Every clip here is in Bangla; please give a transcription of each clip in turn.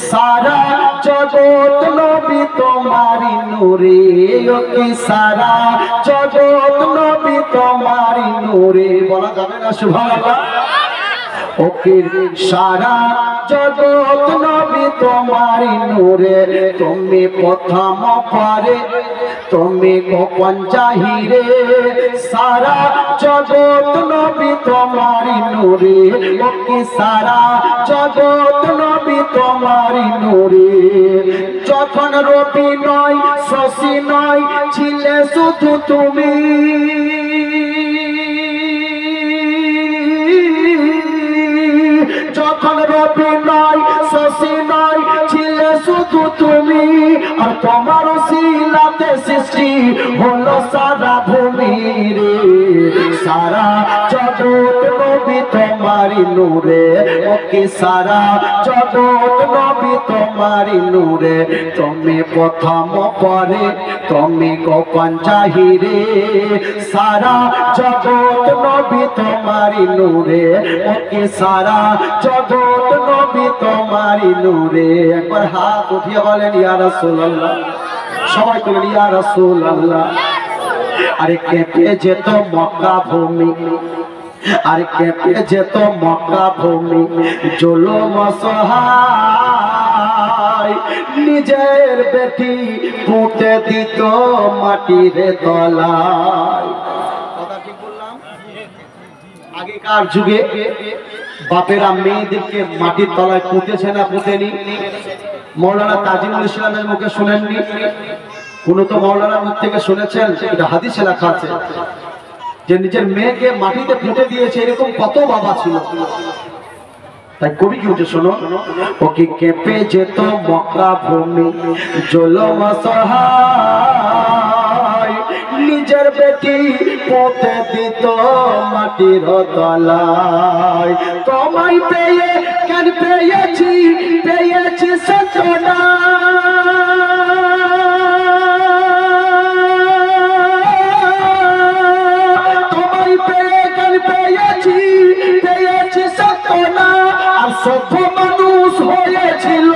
सारा जगत नबी तुम्हारी नूरे की सारा जगत नबी तुम्हारी नूरे बोला जाबे ना सुभान ओके सारा जगत नबी तुम्हारी नूरे तुम्हें प्रथम पारे तुम्हें गोपन चाहिए सारा जगत नबी तुम्हारी नूरे ओके सारा जगत नबी तुम्हारी नूरे যখন রবি নয় শশী নয় ছিলে শুধু তুমি যখন রবি নয় শশী নয় ছিলে শুধু তুমি আর তোমার শিলাতে সৃষ্টি হলো সারা ভূমি রে সারা জগৎ নবী তোমারি নূরে ওকে সারা জগৎ নবী তোমারি নূরে তুমি প্রথম পরে তুমি গোপন চাহিরে সারা জগৎ নবী তোমারি নূরে ওকে সারা জগৎ নবী তোমারি নূরে একবার হাত উঠিয়ে বলেন ইয়া রাসূলুল্লাহ সবাই বলেন ইয়া রাসূলুল্লাহ আরে কেঁপে যেত মক্কা ভূমি আরে কেঁপে যেত মক্কা ভূমি জুলুম সহায় নিজের বেটি পুঁতে দিত মাটির তলায় কথা ঠিক বললাম আগেকার যুগে বাপেরা মেয়েদেরকে মাটির তলায় পুঁতেছে না পুঁতেনি মৌলানা তাজিমুল ইসলামের মুখে শুনেননি কোন তো মৌলানার মুখ থেকে শুনেছেন এটা হাদিসে লেখা আছে যে নিজের মেয়েকে মাটিতে পুঁতে দিয়েছে এরকম কত বাবা ছিল তাই কবি কি উঠে শোনো ওকে কেঁপে যেত মক্কা ভূমি জুলুম সহায় নিজের বেটি পুঁতে দিত মাটির তলায় তোমায় পেয়ে কেন পেয়েছি সত্যনা তোমায় পেয়ে কেন পেয়েছি সত্যনা আর সভ্য মানুষ হয়েছিল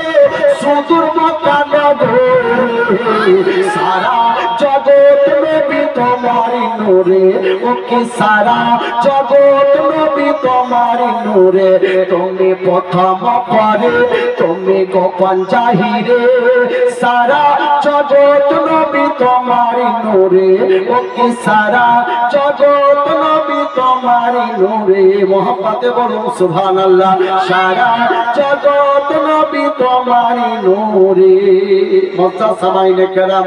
সুদূর মক্কা নগরে সারা জগৎ নবী তোমারি নূরে ওকে সারা জগৎ নবী তোমারি নূরে তুমি প্রথম পরে তুমি গোপন জাহিরে সারা জগৎ নবী তোমারি নূরে ওকে সারা জগৎ নবী তোমারি নূরে মোহাম্মতে বলুন সুবহানাল্লাহ সারা জগৎ নবী তোমারি নূরে মুস্তাসামাইনে কেরাম